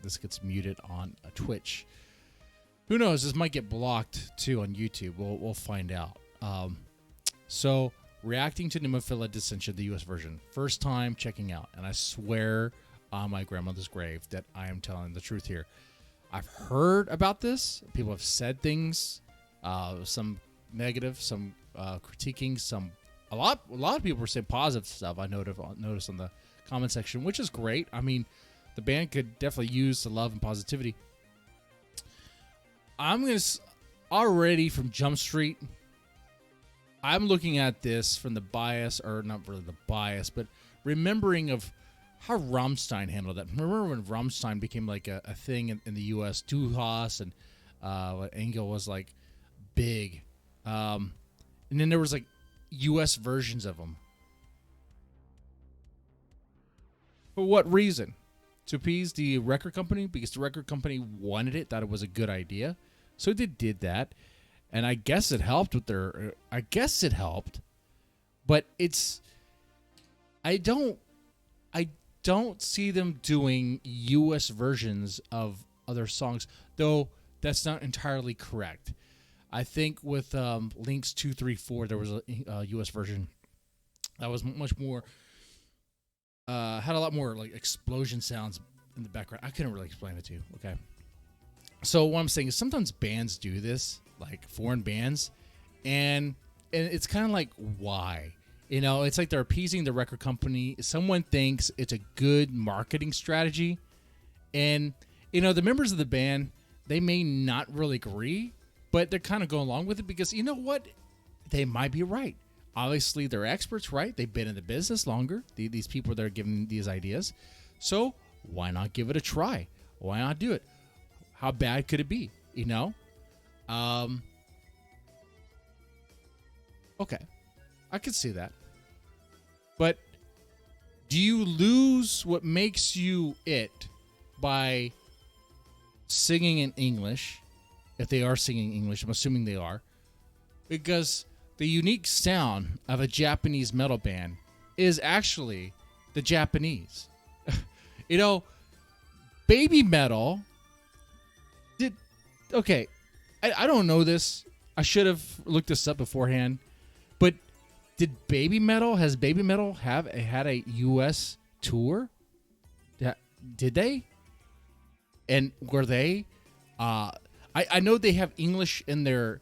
this gets muted on Twitch. Who knows? This might get blocked too on YouTube. We'll find out. So reacting to NEMOPHILA Dissension, the U.S. version, first time checking out, and I swear on my grandmother's grave that I am telling the truth here. I've heard about this. People have said things, some negative, some critiquing, a lot of people were saying positive stuff. I noticed on the comment section, which is great. I mean, the band could definitely use the love and positivity. I'm gonna already from Jump Street. I'm looking at this from the bias, or not really the bias, but remembering of how Rammstein handled that. Remember when Rammstein became like a thing in the U.S. Du Hast and Engel was like big, and then there was like U.S. versions of them. For what reason? To appease the record company, because the record company wanted it, thought it was a good idea, so they did that, and I guess it helped with their. I guess it helped, but it's. I don't see them doing U.S. versions of other songs, though that's not entirely correct. I think with Links 234, there was a U.S. version that was much more, had a lot more like explosion sounds in the background. I couldn't really explain it to you, okay? So what I'm saying is sometimes bands do this, like foreign bands, and it's kind of like, why? You know, it's like they're appeasing the record company. Someone thinks it's a good marketing strategy. And, you know, the members of the band, they may not really agree, but they're kind of going along with it because, you know what? They might be right. Obviously, they're experts, right? They've been in the business longer, these people that are giving these ideas. So why not give it a try? Why not do it? How bad could it be, you know? Okay. I could see that. But do you lose what makes you it by singing in English? If they are singing English, I'm assuming they are. Because the unique sound of a Japanese metal band is actually the Japanese. You know, baby metal did... Okay, I don't know this. I should have looked this up beforehand. But has Baby Metal had a U.S. tour? Did they? And were they? I know they have English in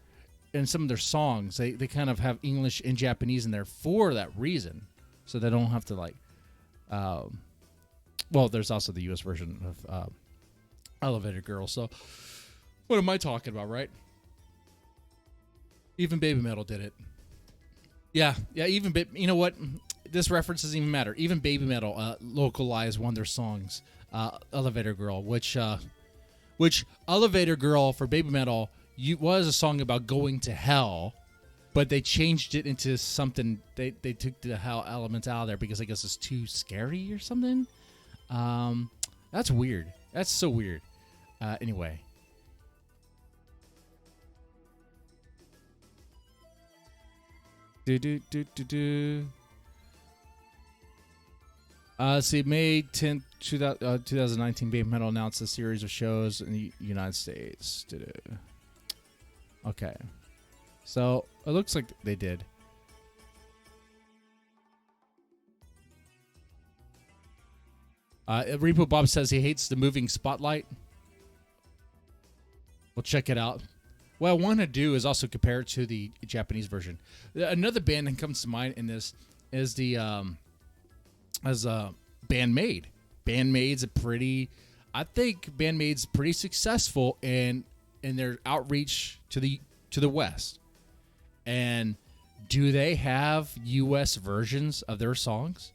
some of their songs. They kind of have English and Japanese in there for that reason, so they don't have to like. Well, there's also the U.S. version of Elevator Girl. So, what am I talking about, right? Even Baby Metal did it. Yeah. Even you know what? This reference doesn't even matter. Even Baby Metal localized one of their songs, "Elevator Girl," which "Elevator Girl" for Baby Metal was a song about going to hell, but they changed it into something. They took the hell elements out of there because I guess it's too scary or something. That's weird. That's so weird. Anyway. See, May 10th, 2019, Baby Metal announced a series of shows in the United States. Okay. So, it looks like they did. Repo Bob says he hates the moving spotlight. We'll check it out. What I want to do is also compare it to the Japanese version. Another band that comes to mind in this is the Bandmade. Bandmade's I think Bandmade's pretty successful in their outreach to the West. And do they have U.S. versions of their songs?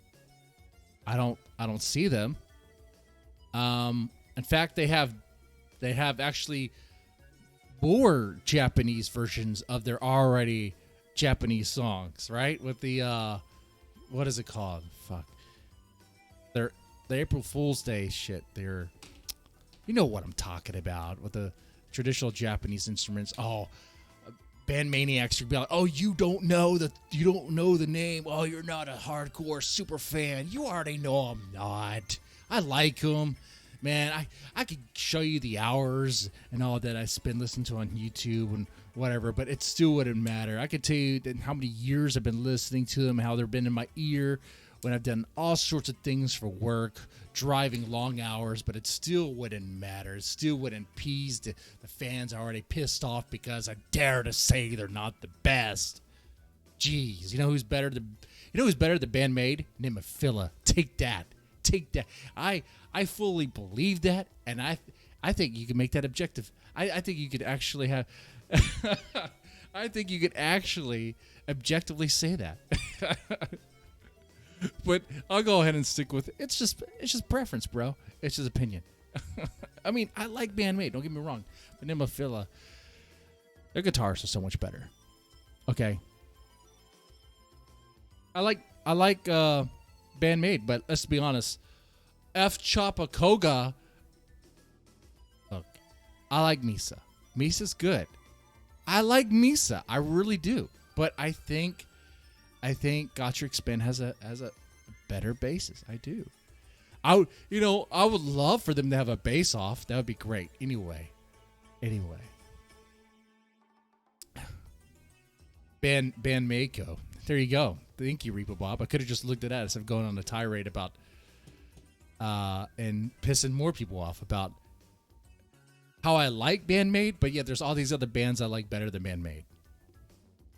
I don't see them. In fact, they have actually more Japanese versions of their already Japanese songs, right? With the what is it called? Fuck. The April Fool's Day shit. You know what I'm talking about with the traditional Japanese instruments. Oh, band maniacs would be like, "Oh, you don't know the name. Oh, you're not a hardcore super fan. You already know I'm not. I like them. Man, I could show you the hours and all that I spend listening to on YouTube and whatever, but it still wouldn't matter. I could tell you how many years I've been listening to them, how they've been in my ear when I've done all sorts of things for work, driving long hours, but it still wouldn't matter. It still wouldn't appease the fans already pissed off because I dare to say they're not the best. Jeez, you know who's better than Bandmade? NEMOPHILA. Take that. I fully believe that, and I think you can make that objective. I think you could actually have. I think you could actually objectively say that. But I'll go ahead and stick with it. It's just preference, bro. It's just opinion. I mean, I like Bandmade. Don't get me wrong, but NEMOPHILA, their guitars are so much better. Okay. I like Bandmade, but let's be honest. F Chapacoga. Look, I like Misa. Misa's good. I like Misa. I really do. But I think Gotrek Spin has a better basis. I do. I would love for them to have a bass off. That would be great. Anyway. Bandmade. There you go. Thank you, Repo Bob. I could have just looked at that instead of going on a tirade about and pissing more people off about how I like Bandmade, but yeah, there's all these other bands I like better than Bandmade.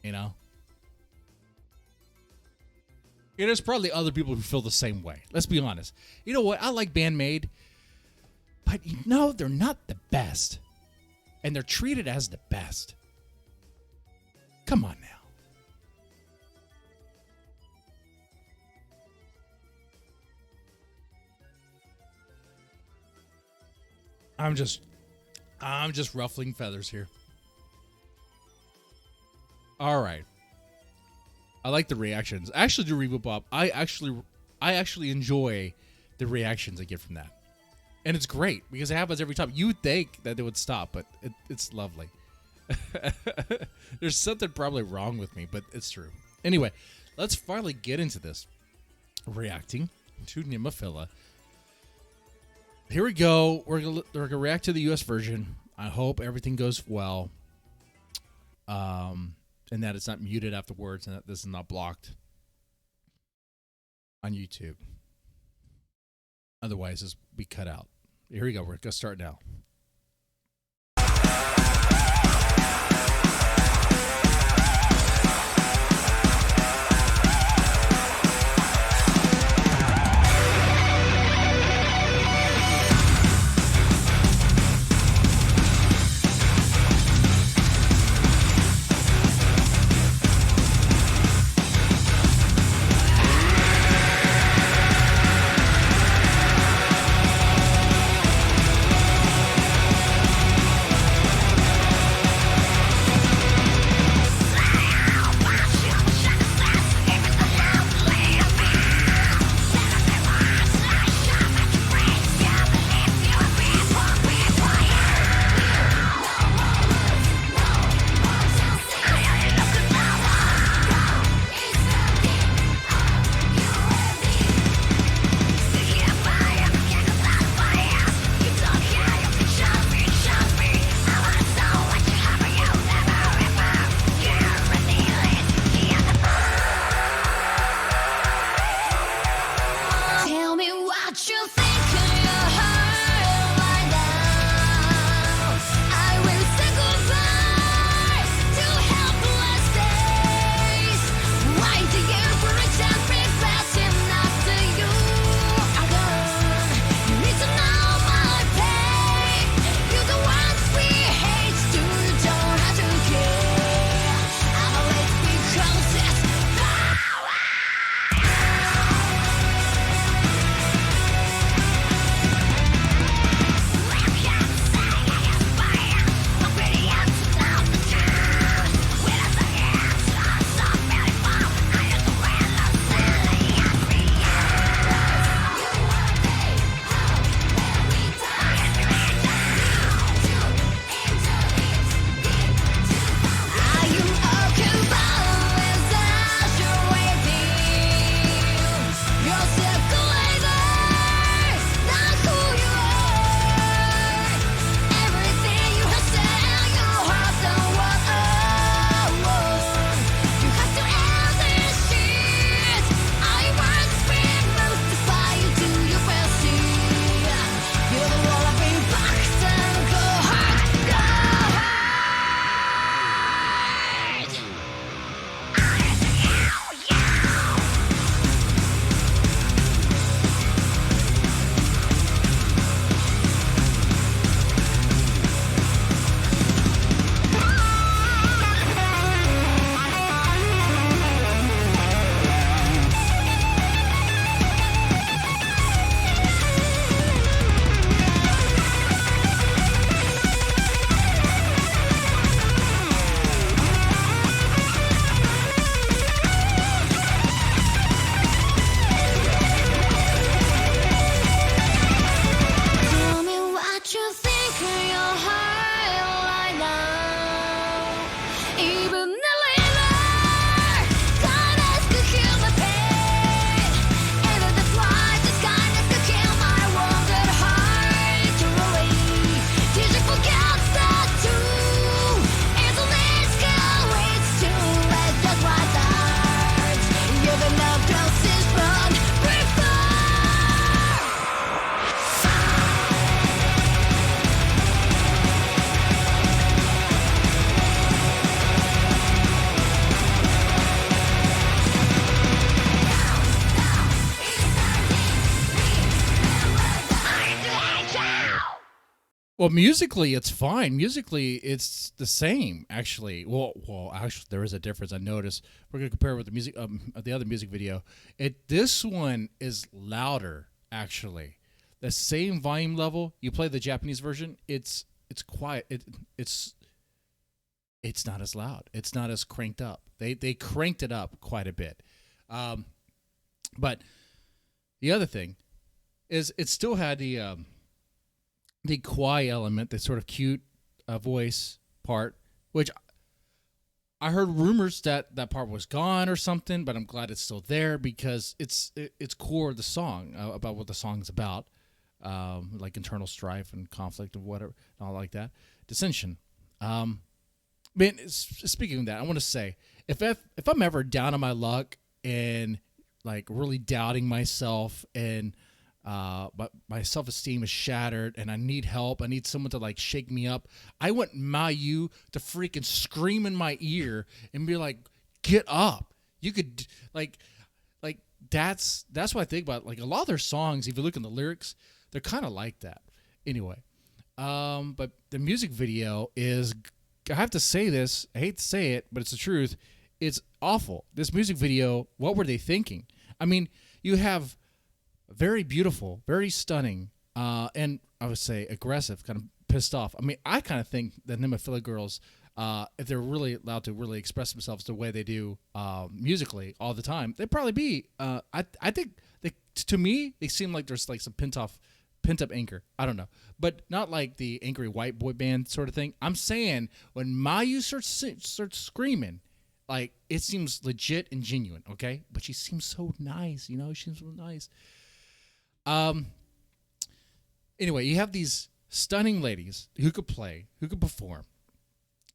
You know? Yeah, there's probably other people who feel the same way. Let's be honest. You know what? I like Bandmade, but they're not the best. And they're treated as the best. Come on now. I'm just ruffling feathers here. All right. I like the reactions. I actually do Reboot Bob. I actually enjoy the reactions I get from that. And it's great because it happens every time. You would think that it would stop, but it's lovely. There's something probably wrong with me, but it's true. Anyway, let's finally get into this. Reacting to NEMOPHILA. Here we go. We're gonna react to the U.S. version. I hope everything goes well. And that it's not muted afterwards and that this is not blocked on YouTube. Otherwise, it's be cut out. Here we go. We're gonna start now. Well, musically, it's fine. Musically, it's the same. Actually, actually, there is a difference. I noticed. We're gonna compare it with the music, the other music video. This one is louder. Actually, the same volume level. You play the Japanese version. It's quiet. It's not as loud. It's not as cranked up. They cranked it up quite a bit. But the other thing is, it still had the kawaii element, the sort of cute voice part, which I heard rumors that that part was gone or something, but I'm glad it's still there because it's core of the song, about what the song's about, like internal strife and conflict and whatever, and all like that. Dissension. Man, speaking of that, I want to say, if I'm ever down on my luck and like really doubting myself and but my self-esteem is shattered and I need help, I need someone to like shake me up, I want Mayu to freaking scream in my ear and be like, get up. You could like that's what I think about. Like a lot of their songs, if you look in the lyrics, they're kind of like that. Anyway, but the music video is, I have to say this, I hate to say it, but it's the truth, it's awful. This music video, what were they thinking? I mean, you have very beautiful, very stunning, and I would say aggressive, kind of pissed off. I mean, I kind of think the NEMOPHILA girls, if they're really allowed to really express themselves the way they do musically all the time, they'd probably be. I think to me, they seem like there's like some pent up anger. I don't know, but not like the angry white boy band sort of thing. I'm saying when Mayu starts screaming, like it seems legit and genuine. Okay, but she seems so nice. You know, she seems so nice. Anyway, you have these stunning ladies who could play, who could perform,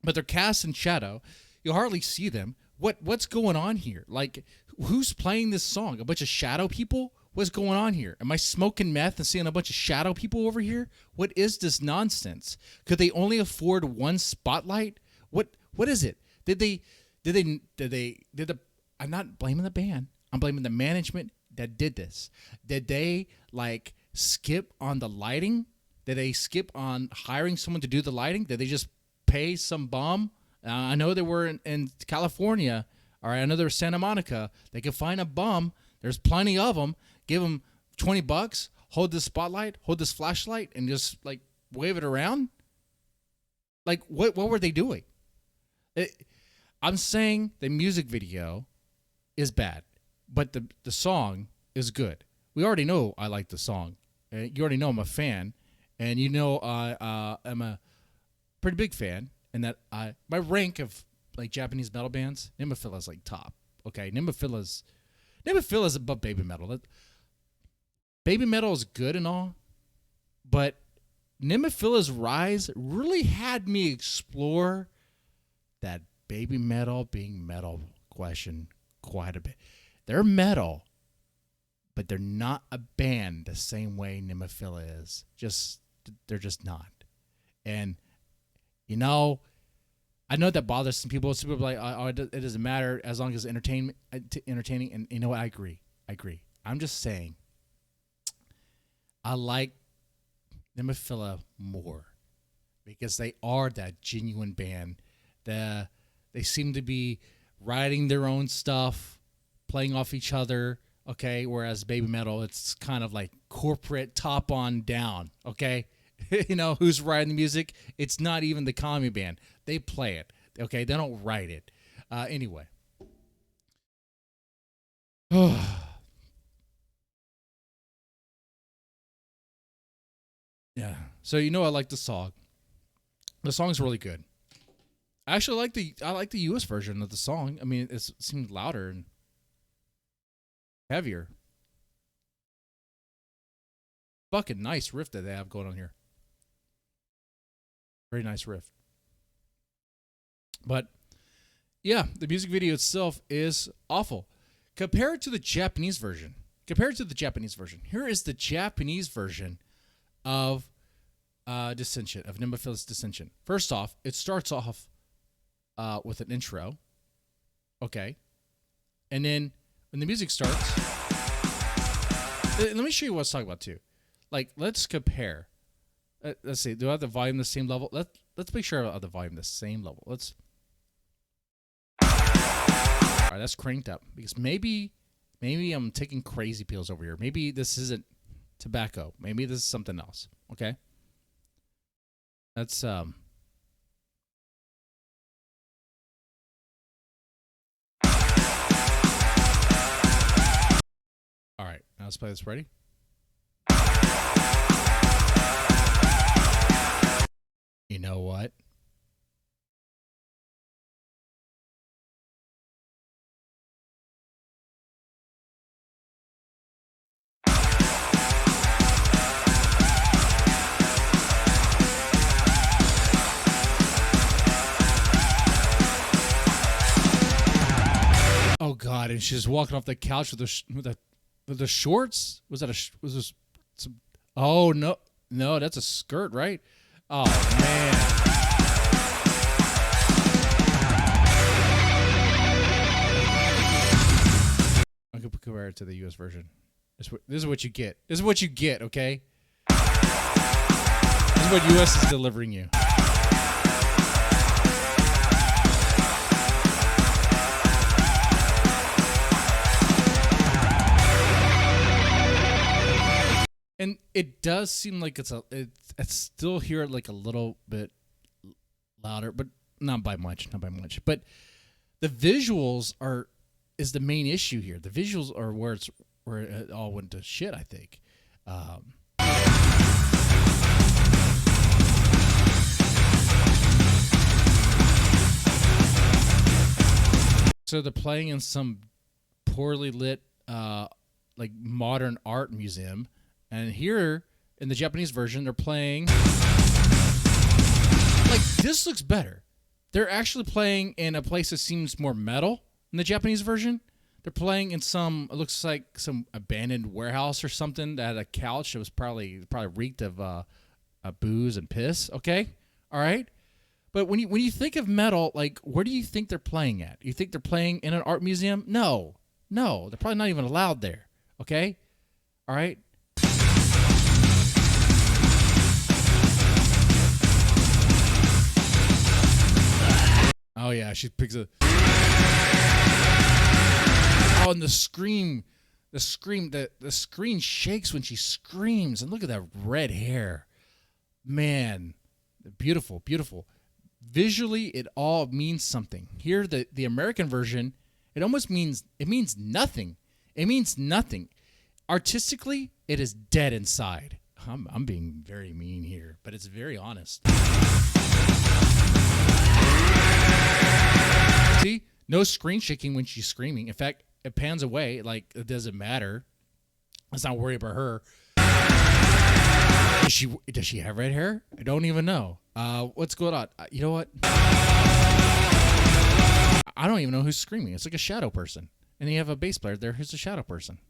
but they're cast in shadow. You hardly see them. What's going on here? Like, who's playing this song? A bunch of shadow people? What's going on here? Am I smoking meth and seeing a bunch of shadow people over here? What is this nonsense? Could they only afford one spotlight? What is it? I'm not blaming the band. I'm blaming the management that did this. Did they like skip on the lighting? Did they skip on hiring someone to do the lighting? Did they just pay some bum? I know they were in California, or I know they were Santa Monica. They could find a bum. There's plenty of them. Give them $20. Hold this spotlight, hold this flashlight, and just like wave it around. Like what were they doing? I'm saying the music video is bad, but the song is good. We already know I like the song. You already know I'm a fan, and you know I'm a pretty big fan. And that my rank of like Japanese metal bands, NEMOPHILA is like top. Okay, NEMOPHILA is above baby metal. Baby metal is good and all, but NEMOPHILA's rise really had me explore that baby metal being metal question quite a bit. They're metal, but they're not a band the same way NEMOPHILA is. They're just not. And you know, I know that bothers some people. Some people are like, oh, it doesn't matter as long as it's entertaining. And you know what? I agree. I'm just saying, I like NEMOPHILA more because they are that genuine band. They seem to be writing their own stuff, playing off each other. Okay, whereas baby metal, it's kind of like corporate, top on down. Okay. You know, who's writing the music? It's not even the Kami band. They play it. Okay, they don't write it. Anyway. Yeah. So you know I like the song. The song's really good. I actually like the U.S. version of the song. I mean, it seems louder and heavier. Fucking nice riff that they have going on here. Very nice riff. But yeah, the music video itself is awful. Compare it to the Japanese version. Compare it to the Japanese version. Here is the Japanese version of Dissension, of NEMOPHILA Dissension. First off, it starts off with an intro. Okay. And then when the music starts, let me show you what I was talking about too. Like, let's compare. Let's see. Do I have the volume the same level? Let's make sure I have the volume the same level. All right, that's cranked up because maybe I'm taking crazy pills over here. Maybe this isn't tobacco. Maybe this is something else. Okay. That's All right. Now let's play this. Ready? You know what? Oh God! And she's walking off the couch with the shorts. Was was this? Some, oh no, that's a skirt, right? Oh man! I'm gonna compare it to the U.S. version. This is what you get. This is what you get. Okay. This is what U.S. is delivering you. And it does seem like it's still here like a little bit louder, but not by much. But the visuals is the main issue here. The visuals are where it all went to shit, I think. So they're playing in some poorly lit like modern art museum. And here in the Japanese version, they're playing like this looks better. They're actually playing in a place that seems more metal in the Japanese version. They're playing in it looks like some abandoned warehouse or something that had a couch that was probably reeked of booze and piss. Okay, all right. But when you think of metal, like where do you think they're playing at? You think they're playing in an art museum? No, they're probably not even allowed there. Okay, all right. Oh yeah, she picks a. Oh, and the scream, the screen shakes when she screams, and look at that red hair, man, beautiful. Visually, it all means something. Here, the American version, it means nothing. It means nothing. Artistically, it is dead inside. I'm being very mean here, but it's very honest. See, no screen shaking when she's screaming. In fact, it pans away like it doesn't matter. Let's not worry about her. Does she have red hair? I don't even know. What's going on? You know what? I don't even know who's screaming. It's like a shadow person. And you have a bass player there who's a shadow person.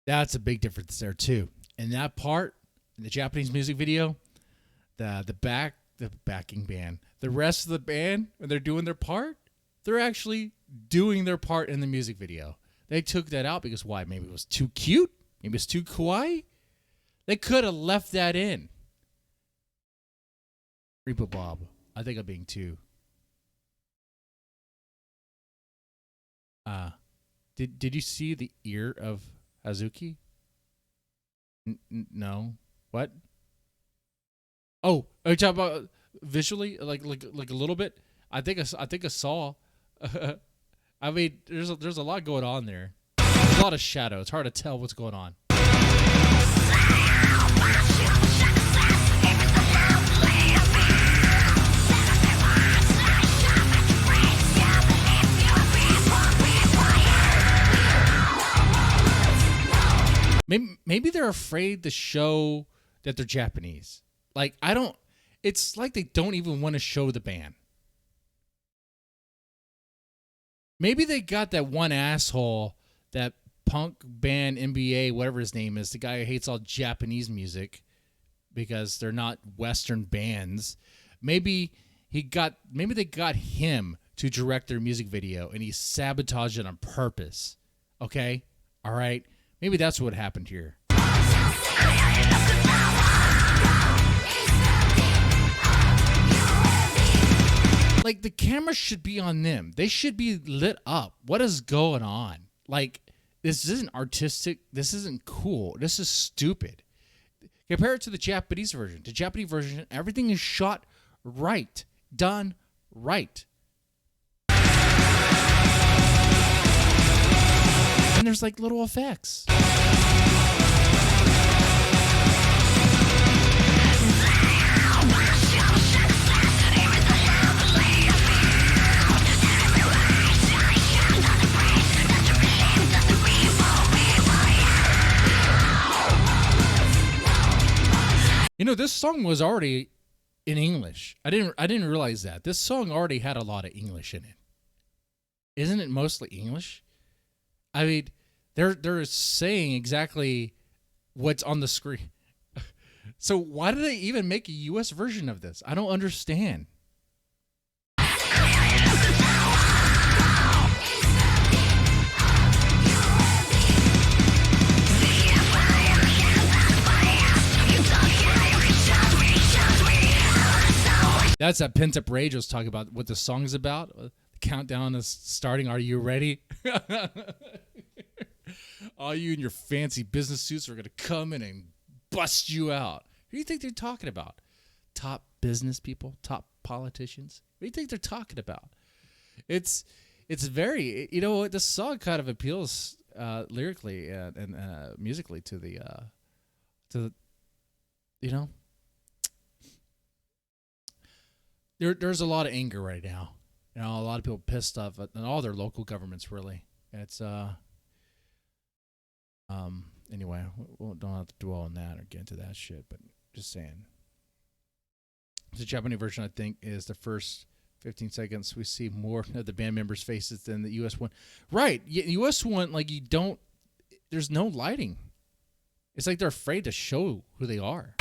That's a big difference there too. And that part in the Japanese music video, the backing band, the rest of the band, when they're doing their part, they're actually doing their part in the music video. They took that out because why? Maybe it was too cute. Maybe it's too kawaii. They could have left that in. Repo Bob. I think I'm being too. Did you see the ear of Hazuki? No. What? Oh, are you talking about visually, like a little bit? I think I saw. I mean, there's a lot going on there. There's a lot of shadow. It's hard to tell what's going on. Maybe they're afraid to show that they're Japanese. Like, it's like they don't even want to show the band. Maybe they got that one asshole, that punk band NBA, whatever his name is, the guy who hates all Japanese music because they're not Western bands. Maybe they got him to direct their music video and he sabotaged it on purpose. Okay? All right? Maybe that's what happened here. Like, the camera should be on them. They should be lit up. What is going on? Like, this isn't artistic. This isn't cool. This is stupid. Compare it to the Japanese version. The Japanese version, everything is shot right. Done right. And there's like little effects. You know, this song was already in English. I didn't realize that. This song already had a lot of English in it. Isn't it mostly English? I mean, they're saying exactly what's on the screen. So why did they even make a U.S. version of this? I don't understand. That's that pent-up rage I was talking about, what the song's about. The countdown is starting. Are you ready? All you in your fancy business suits are going to come in and bust you out. Who do you think they're talking about? Top business people? Top politicians? What do you think they're talking about? It's very, you know what, this song kind of appeals lyrically and musically to the you know, there's a lot of anger right now. You know, a lot of people pissed off at all their local governments, really. It's anyway, we don't have to dwell on that or get into that shit, but just saying. The Japanese version, I think, is the first 15 seconds we see more of the band members' faces than the U.S. one. Right. U.S. one, like, there's no lighting. It's like they're afraid to show who they are.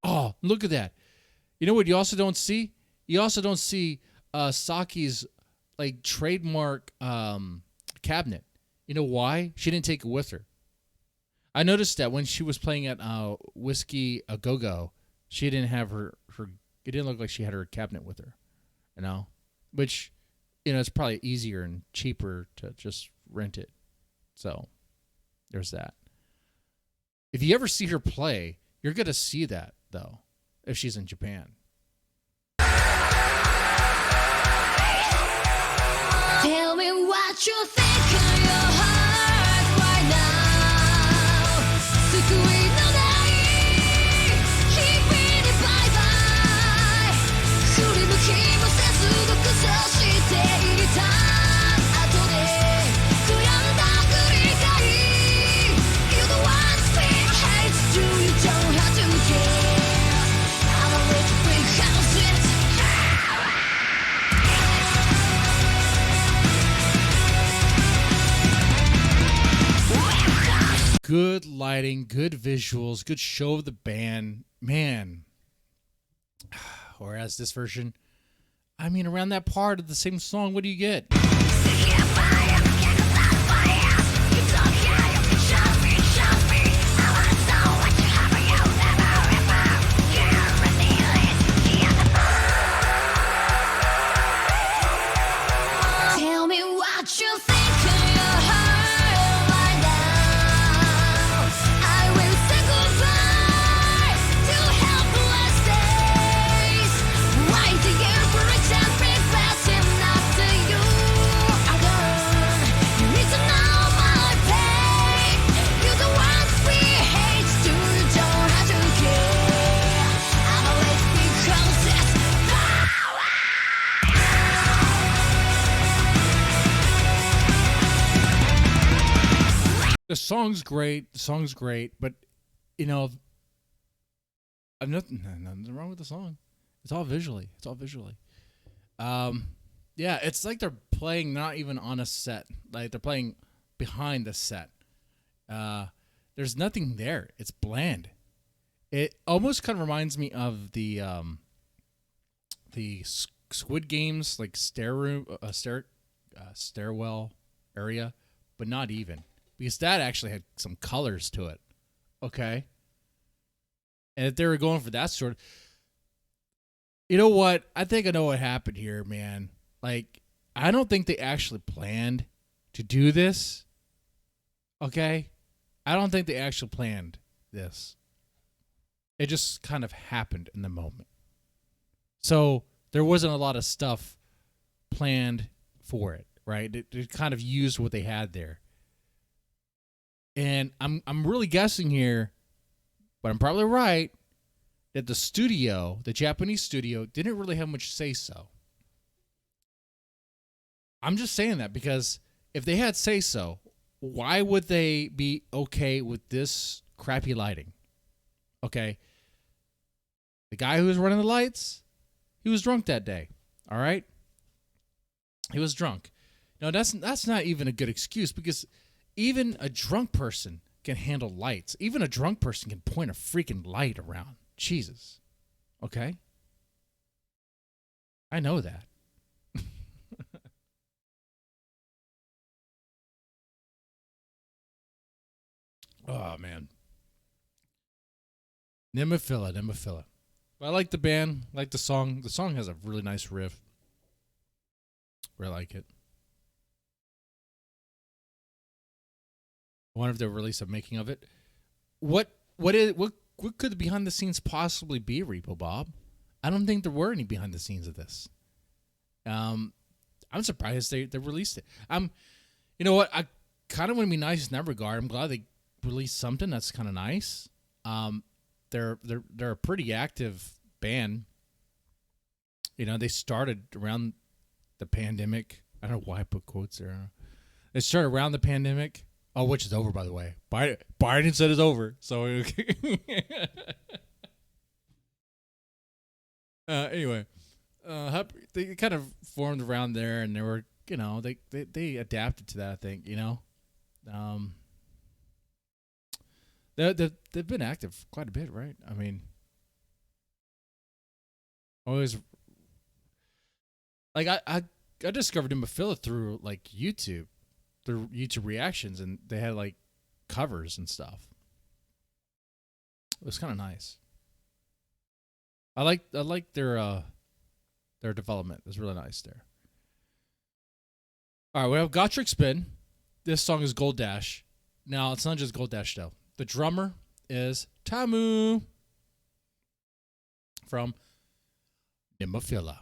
Oh, look at that. You know what you also don't see? You also don't see Saki's, like, trademark cabinet. You know why? She didn't take it with her. I noticed that when she was playing at Whiskey A Go-Go, she didn't have her. It didn't look like she had her cabinet with her, you know. Which, you know, it's probably easier and cheaper to just rent it. So, there's that. If you ever see her play, you're gonna see that though, if she's in Japan. Tell me what you think in your heart right now. 救いのない日々にバイバイ。振り向きもせず独走していた後で悔やんだ繰り返し。You don't want to feel hate, do you don't have to care. I'm a rich big house it. Good lighting, good visuals, good show of the band. Man. Whereas this version, I mean, around that part of the same song, what do you get? Tell me what you think. The song's great. The song's great, but you know, I'm nothing wrong with the song. It's all visually. It's all visually. Yeah, it's like they're playing not even on a set. Like they're playing behind the set. There's nothing there. It's bland. It almost kind of reminds me of the Squid Games like stairwell area, but not even, because that actually had some colors to it. Okay, and if they were going for that sort of, you know what? I think I know what happened here, man. Like, I don't think they actually planned to do this. Okay, I don't think they actually planned this. It just kind of happened in the moment. So there wasn't a lot of stuff planned for it, right? It kind of used what they had there. And I'm really guessing here, but I'm probably right, that the studio, the Japanese studio, didn't really have much say so. I'm just saying that because if they had say so, why would they be okay with this crappy lighting? Okay. The guy who was running the lights, he was drunk that day. All right? He was drunk. Now, that's not even a good excuse, because even a drunk person can handle lights. Even a drunk person can point a freaking light around. Jesus. Okay? I know that. Oh, man. NEMOPHILA. I like the band, like the song. The song has a really nice riff. Really like it. I wonder if they'll release a making of it. What could the behind the scenes possibly be, Repo Bob? I don't think there were any behind the scenes of this. I'm surprised they released it. You know what? I kind of want to be nice in that regard. I'm glad they released something that's kind of nice. They're a pretty active band. You know, they started around the pandemic. I don't know why I put quotes there. They started around the pandemic. Oh, which is over, by the way. Biden said it's over. So anyway, they kind of formed around there, and they were, you know, they adapted to that. I think, you know, they've been active quite a bit, right? I mean, always like I discovered NEMOPHILA through like YouTube, through YouTube reactions, and they had like covers and stuff. It was kind of nice. I like their development. It was really nice there. All right, we have Gotrek Spin. This song is Gold Dash. Now, it's not just Gold Dash though. The drummer is Tamu from NEMOPHILA.